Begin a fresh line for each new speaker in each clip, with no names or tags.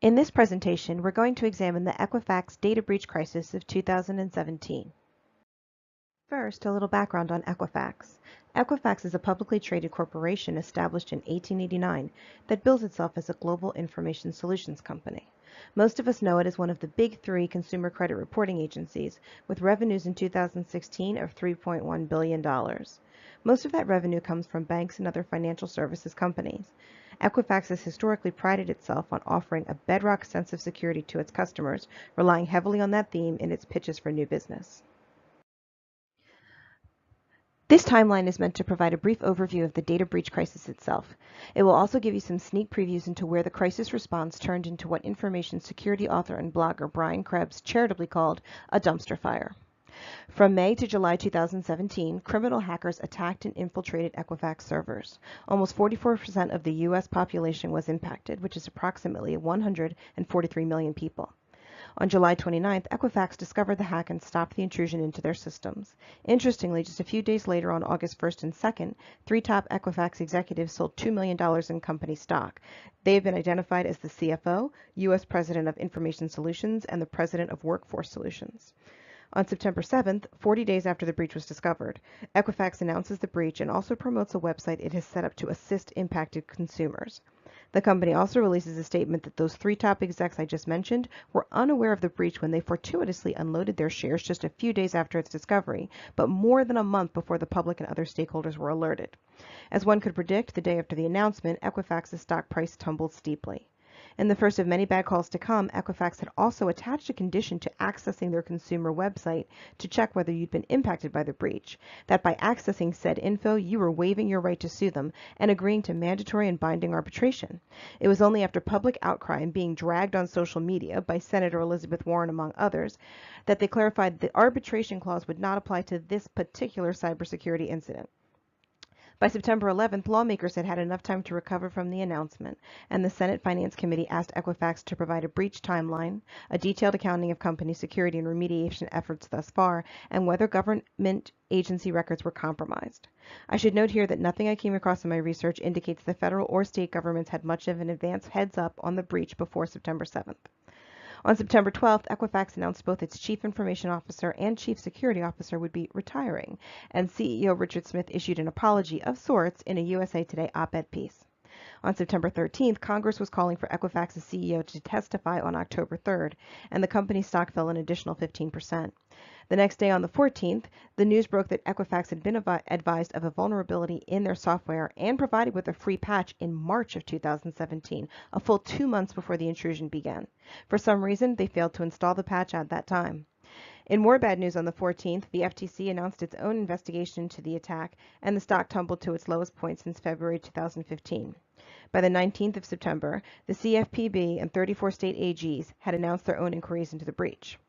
In this presentation, we're going to examine the Equifax data breach crisis of 2017. First, a little background on Equifax. Equifax is a publicly traded corporation established in 1889 that bills itself as a global information solutions company. Most of us know it as one of the big three consumer credit reporting agencies, with revenues in 2016 of $3.1 billion. Most of that revenue comes from banks and other financial services companies. Equifax has historically prided itself on offering a bedrock sense of security to its customers, relying heavily on that theme in its pitches for new business. This timeline is meant to provide a brief overview of the data breach crisis itself. It will also give you some sneak previews into where the crisis response turned into what information security author and blogger Brian Krebs charitably called a dumpster fire. From May to July 2017, criminal hackers attacked and infiltrated Equifax servers. Almost 44% of the U.S. population was impacted, which is approximately 143 million people. On July 29th, Equifax discovered the hack and stopped the intrusion into their systems. Interestingly, just a few days later on August 1st and 2nd, three top Equifax executives sold $2 million in company stock. They have been identified as the CFO, U.S. President of Information Solutions, and the President of Workforce Solutions. On September 7th, 40 days after the breach was discovered, Equifax announces the breach and also promotes a website it has set up to assist impacted consumers. The company also releases a statement that those three top execs I just mentioned were unaware of the breach when they fortuitously unloaded their shares just a few days after its discovery, but more than a month before the public and other stakeholders were alerted. As one could predict, the day after the announcement, Equifax's stock price tumbled steeply. In the first of many bad calls to come, Equifax had also attached a condition to accessing their consumer website to check whether you'd been impacted by the breach, that by accessing said info, you were waiving your right to sue them and agreeing to mandatory and binding arbitration. It was only after public outcry and being dragged on social media by Senator Elizabeth Warren, among others, that they clarified the arbitration clause would not apply to this particular cybersecurity incident. By September 11th, lawmakers had had enough time to recover from the announcement, and the Senate Finance Committee asked Equifax to provide a breach timeline, a detailed accounting of company security and remediation efforts thus far, and whether government agency records were compromised. I should note here that nothing I came across in my research indicates the federal or state governments had much of an advance heads up on the breach before September 7th. On September 12th, Equifax announced both its Chief Information Officer and Chief Security Officer would be retiring, and CEO Richard Smith issued an apology of sorts in a USA Today op-ed piece. On September 13th, Congress was calling for Equifax's CEO to testify on October 3rd, and the company's stock fell an additional 15%. The next day, on the 14th, the news broke that Equifax had been advised of a vulnerability in their software and provided with a free patch in March of 2017, a full 2 months before the intrusion began. For some reason, they failed to install the patch at that time. In more bad news on the 14th, the FTC announced its own investigation into the attack, and the stock tumbled to its lowest point since February 2015. By the 19th of September, the CFPB and 34 state AGs had announced their own inquiries into the breach.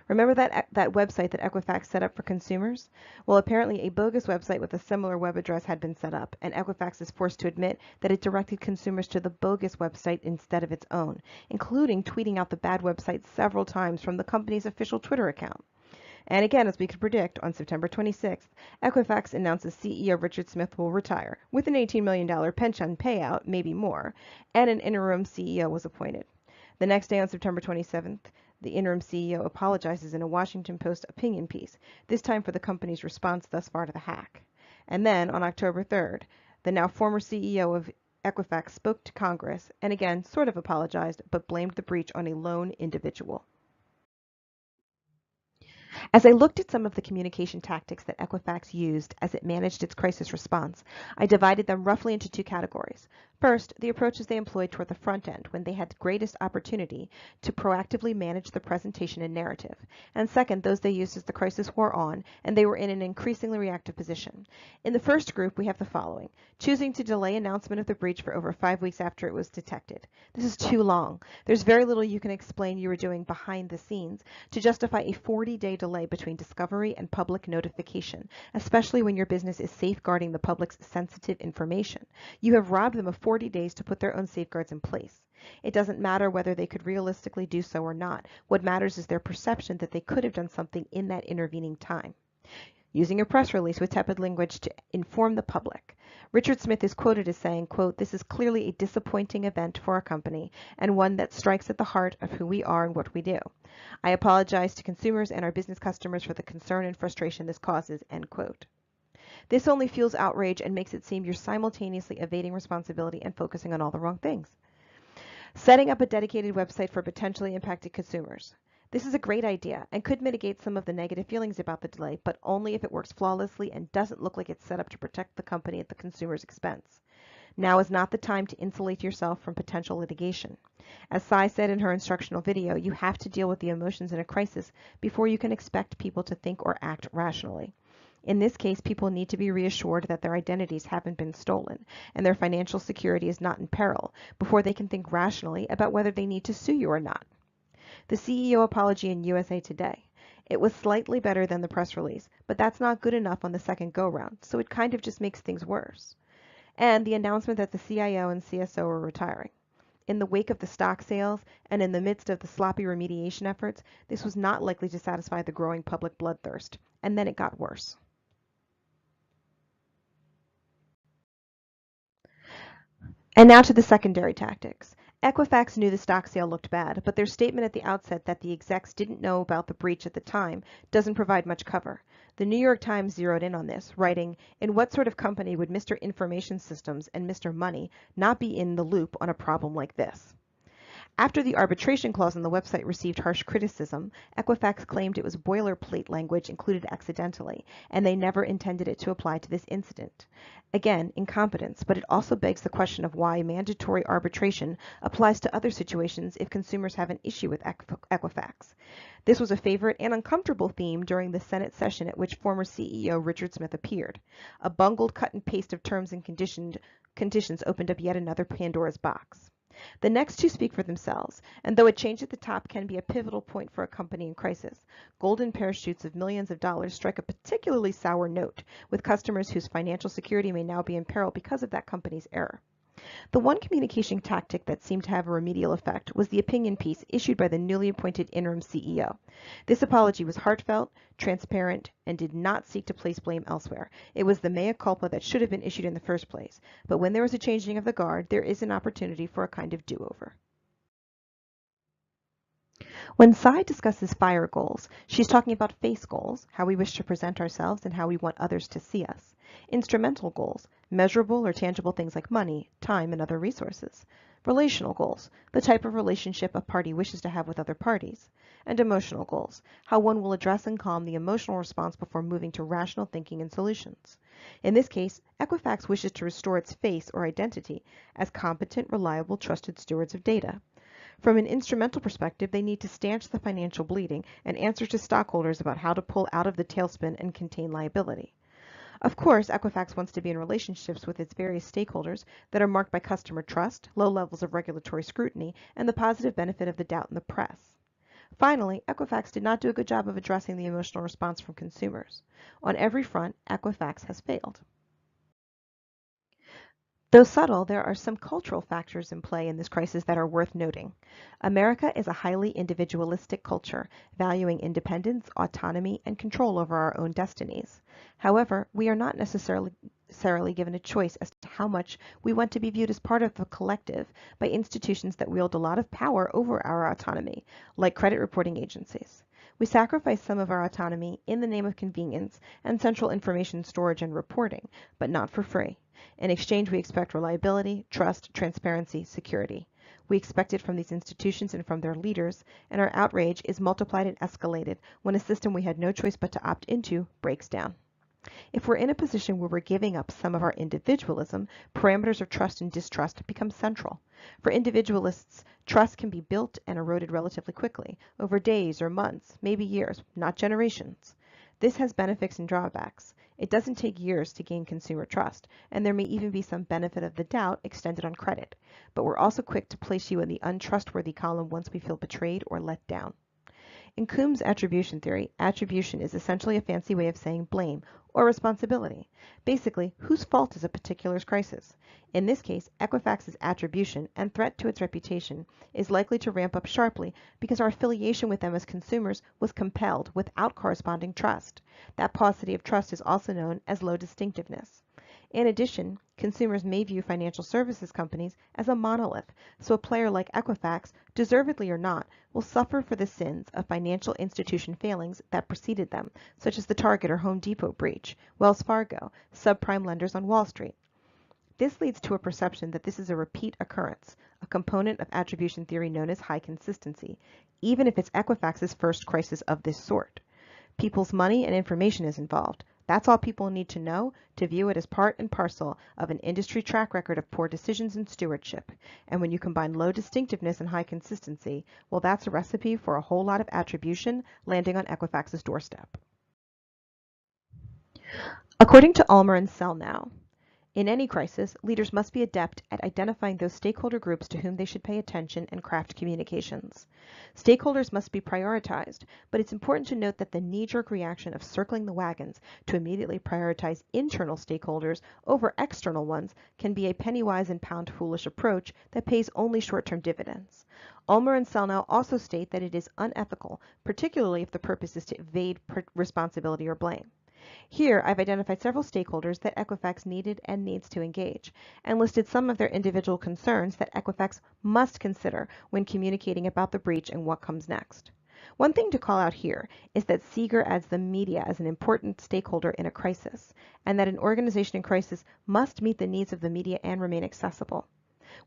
Remember that website that Equifax set up for consumers? Well, apparently a bogus website with a similar web address had been set up, and Equifax is forced to admit that it directed consumers to the bogus website instead of its own, including tweeting out the bad website several times from the company's official Twitter account. And again, as we could predict, on September 26th, Equifax announces CEO Richard Smith will retire, with an $18 million pension payout, maybe more, and an interim CEO was appointed. The next day, on September 27th, the interim CEO apologizes in a Washington Post opinion piece, this time for the company's response thus far to the hack. And then, on October 3rd, the now former CEO of Equifax spoke to Congress and again sort of apologized, but blamed the breach on a lone individual. As I looked at some of the communication tactics that Equifax used as it managed its crisis response, I divided them roughly into two categories. First, the approaches they employed toward the front end when they had the greatest opportunity to proactively manage the presentation and narrative. And second, those they used as the crisis wore on and they were in an increasingly reactive position. In the first group, we have the following: choosing to delay announcement of the breach for over 5 weeks after it was detected. This is too long. There's very little you can explain you were doing behind the scenes to justify a 40-day delay between discovery and public notification, especially when your business is safeguarding the public's sensitive information. You have robbed them of 40 days to put their own safeguards in place. It doesn't matter whether they could realistically do so or not. What matters is their perception that they could have done something in that intervening time. using a press release with tepid language to inform the public. Richard Smith is quoted as saying, quote, "This is clearly a disappointing event for our company and one that strikes at the heart of who we are and what we do. I apologize to consumers and our business customers for the concern and frustration this causes," end quote. This only fuels outrage and makes it seem you're simultaneously evading responsibility and focusing on all the wrong things. Setting up a dedicated website for potentially impacted consumers. This is a great idea and could mitigate some of the negative feelings about the delay, but only if it works flawlessly and doesn't look like it's set up to protect the company at the consumer's expense. Now is not the time to insulate yourself from potential litigation. As Sai said in her instructional video, you have to deal with the emotions in a crisis before you can expect people to think or act rationally. In this case, people need to be reassured that their identities haven't been stolen and their financial security is not in peril before they can think rationally about whether they need to sue you or not. The CEO apology in USA Today. It was slightly better than the press release, but that's not good enough on the second go-round, so it kind of just makes things worse. And the announcement that the CIO and CSO are retiring. In the wake of the stock sales and in the midst of the sloppy remediation efforts, this was not likely to satisfy the growing public bloodthirst, and then it got worse. And now to the secondary tactics. Equifax knew the stock sale looked bad, but their statement at the outset that the execs didn't know about the breach at the time doesn't provide much cover. The New York Times zeroed in on this, writing, "In what sort of company would Mr. Information Systems and Mr. Money not be in the loop on a problem like this?" After the arbitration clause on the website received harsh criticism, Equifax claimed it was boilerplate language included accidentally, and they never intended it to apply to this incident. Again, incompetence, but it also begs the question of why mandatory arbitration applies to other situations if consumers have an issue with Equifax. This was a favorite and uncomfortable theme during the Senate session at which former CEO Richard Smith appeared. A bungled cut and paste of terms and conditions opened up yet another Pandora's box. The next two speak for themselves, and though a change at the top can be a pivotal point for a company in crisis, golden parachutes of millions of dollars strike a particularly sour note with customers whose financial security may now be in peril because of that company's error. The one communication tactic that seemed to have a remedial effect was the opinion piece issued by the newly appointed interim CEO. This apology was heartfelt, transparent, and did not seek to place blame elsewhere. It was the mea culpa that should have been issued in the first place. But when there is a changing of the guard, there is an opportunity for a kind of do-over. When Sai discusses FIRE goals, she's talking about face goals, how we wish to present ourselves and how we want others to see us. Instrumental goals, measurable or tangible things like money, time, and other resources. Relational goals, the type of relationship a party wishes to have with other parties. And emotional goals, how one will address and calm the emotional response before moving to rational thinking and solutions. In this case, Equifax wishes to restore its face or identity as competent, reliable, trusted stewards of data. From an instrumental perspective, they need to stanch the financial bleeding and answer to stockholders about how to pull out of the tailspin and contain liability. Of course, Equifax wants to be in relationships with its various stakeholders that are marked by customer trust, low levels of regulatory scrutiny, and the positive benefit of the doubt in the press. Finally, Equifax did not do a good job of addressing the emotional response from consumers. On every front, Equifax has failed. Though subtle, there are some cultural factors in play in this crisis that are worth noting. America is a highly individualistic culture, valuing independence, autonomy, and control over our own destinies. However, we are not necessarily given a choice as to how much we want to be viewed as part of the collective by institutions that wield a lot of power over our autonomy, like credit reporting agencies. We sacrifice some of our autonomy in the name of convenience and central information storage and reporting, but not for free. In exchange, we expect reliability, trust, transparency, security. We expect it from these institutions and from their leaders, and our outrage is multiplied and escalated when a system we had no choice but to opt into breaks down. If we're in a position where we're giving up some of our individualism, parameters of trust and distrust become central. For individualists, trust can be built and eroded relatively quickly, over days or months, maybe years, not generations. This has benefits and drawbacks. It doesn't take years to gain consumer trust, and there may even be some benefit of the doubt extended on credit. But we're also quick to place you in the untrustworthy column once we feel betrayed or let down. In Coombs' attribution theory, attribution is essentially a fancy way of saying blame or responsibility. Basically, whose fault is a particular crisis? In this case, Equifax's attribution and threat to its reputation is likely to ramp up sharply because our affiliation with them as consumers was compelled without corresponding trust. That paucity of trust is also known as low distinctiveness. In addition, consumers may view financial services companies as a monolith, so a player like Equifax, deservedly or not, will suffer for the sins of financial institution failings that preceded them, such as the Target or Home Depot breach, Wells Fargo, subprime lenders on Wall Street. This leads to a perception that this is a repeat occurrence, a component of attribution theory known as high consistency, even if it's Equifax's first crisis of this sort. People's money and information is involved. That's all people need to know to view it as part and parcel of an industry track record of poor decisions and stewardship. And when you combine low distinctiveness and high consistency, well, that's a recipe for a whole lot of attribution landing on Equifax's doorstep. According to Ulmer and Selnow, in any crisis, leaders must be adept at identifying those stakeholder groups to whom they should pay attention and craft communications. Stakeholders must be prioritized, but it's important to note that the knee-jerk reaction of circling the wagons to immediately prioritize internal stakeholders over external ones can be a penny-wise and pound-foolish approach that pays only short-term dividends. Ulmer and Selnow also state that it is unethical, particularly if the purpose is to evade responsibility or blame. Here, I've identified several stakeholders that Equifax needed and needs to engage, and listed some of their individual concerns that Equifax must consider when communicating about the breach and what comes next. One thing to call out here is that Seeger adds the media as an important stakeholder in a crisis, and that an organization in crisis must meet the needs of the media and remain accessible.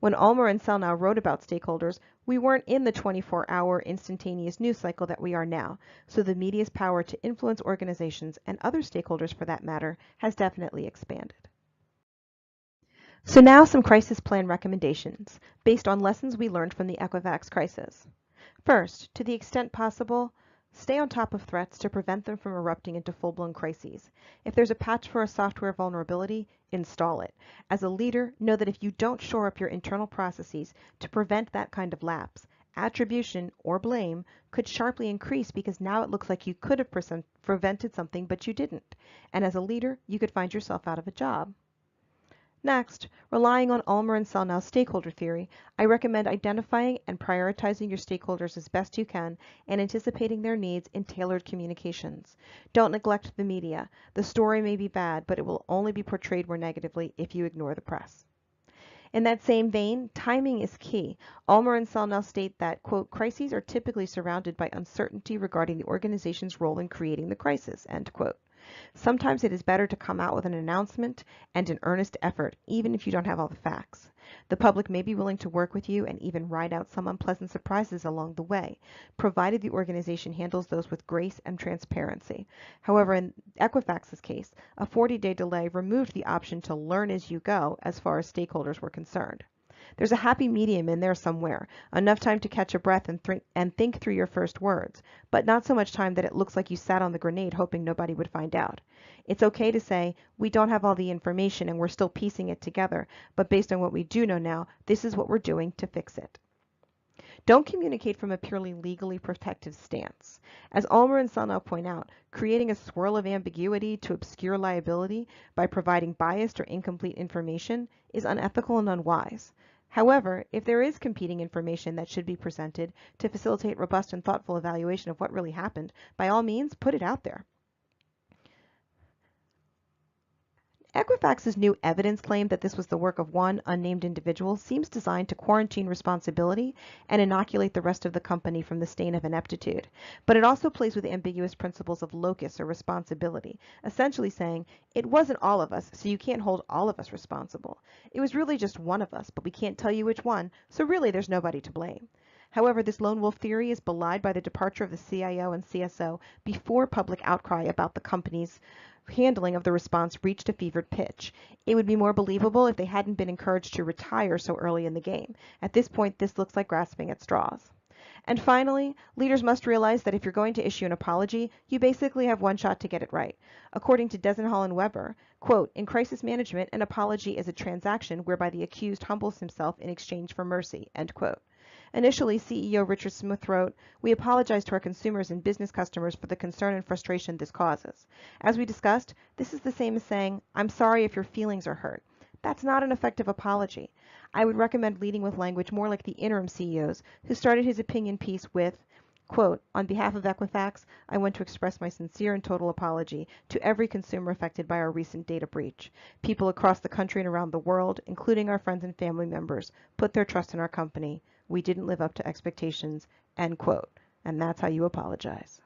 When Ulmer and Selnow wrote about stakeholders, we weren't in the 24-hour instantaneous news cycle that we are now, so the media's power to influence organizations and other stakeholders for that matter has definitely expanded. So now some crisis plan recommendations based on lessons we learned from the Equifax crisis. First, to the extent possible, stay on top of threats to prevent them from erupting into full-blown crises. If there's a patch for a software vulnerability, install it. As a leader, know that if you don't shore up your internal processes to prevent that kind of lapse, attribution or blame could sharply increase because now it looks like you could have prevented something but you didn't. And as a leader, you could find yourself out of a job. Next, relying on Ulmer and Selnow's stakeholder theory, I recommend identifying and prioritizing your stakeholders as best you can and anticipating their needs in tailored communications. Don't neglect the media. The story may be bad, but it will only be portrayed more negatively if you ignore the press. In that same vein, timing is key. Ulmer and Selnow state that, quote, crises are typically surrounded by uncertainty regarding the organization's role in creating the crisis, end quote. Sometimes it is better to come out with an announcement and an earnest effort, even if you don't have all the facts. The public may be willing to work with you and even ride out some unpleasant surprises along the way, provided the organization handles those with grace and transparency. However, in Equifax's case, a 40-day delay removed the option to learn as you go as far as stakeholders were concerned. There's a happy medium in there somewhere, enough time to catch a breath and think through your first words, but not so much time that it looks like you sat on the grenade hoping nobody would find out. It's okay to say, we don't have all the information and we're still piecing it together, but based on what we do know now, this is what we're doing to fix it. Don't communicate from a purely legally protective stance. As Ulmer and Selnow point out, creating a swirl of ambiguity to obscure liability by providing biased or incomplete information is unethical and unwise. However, if there is competing information that should be presented to facilitate robust and thoughtful evaluation of what really happened, by all means, put it out there. Equifax's new evidence claim that this was the work of one unnamed individual seems designed to quarantine responsibility and inoculate the rest of the company from the stain of ineptitude. But it also plays with ambiguous principles of locus or responsibility, essentially saying, it wasn't all of us, so you can't hold all of us responsible. It was really just one of us, but we can't tell you which one, so really there's nobody to blame. However, this lone wolf theory is belied by the departure of the CIO and CSO before public outcry about the company's handling of the response reached a fevered pitch. It would be more believable if they hadn't been encouraged to retire so early in the game. At this point, this looks like grasping at straws. And finally, leaders must realize that if you're going to issue an apology, you basically have one shot to get it right. According to Desenhall and Weber, quote, in crisis management, an apology is a transaction whereby the accused humbles himself in exchange for mercy, end quote. Initially, CEO Richard Smith wrote, "We apologize to our consumers and business customers for the concern and frustration this causes. As we discussed, this is the same as saying, 'I'm sorry if your feelings are hurt.' That's not an effective apology. I would recommend leading with language more like the interim CEO's, who started his opinion piece with, quote, 'On behalf of Equifax, I want to express my sincere and total apology to every consumer affected by our recent data breach. People across the country and around the world, including our friends and family members, put their trust in our company. We didn't live up to expectations,' end quote. And that's how you apologize."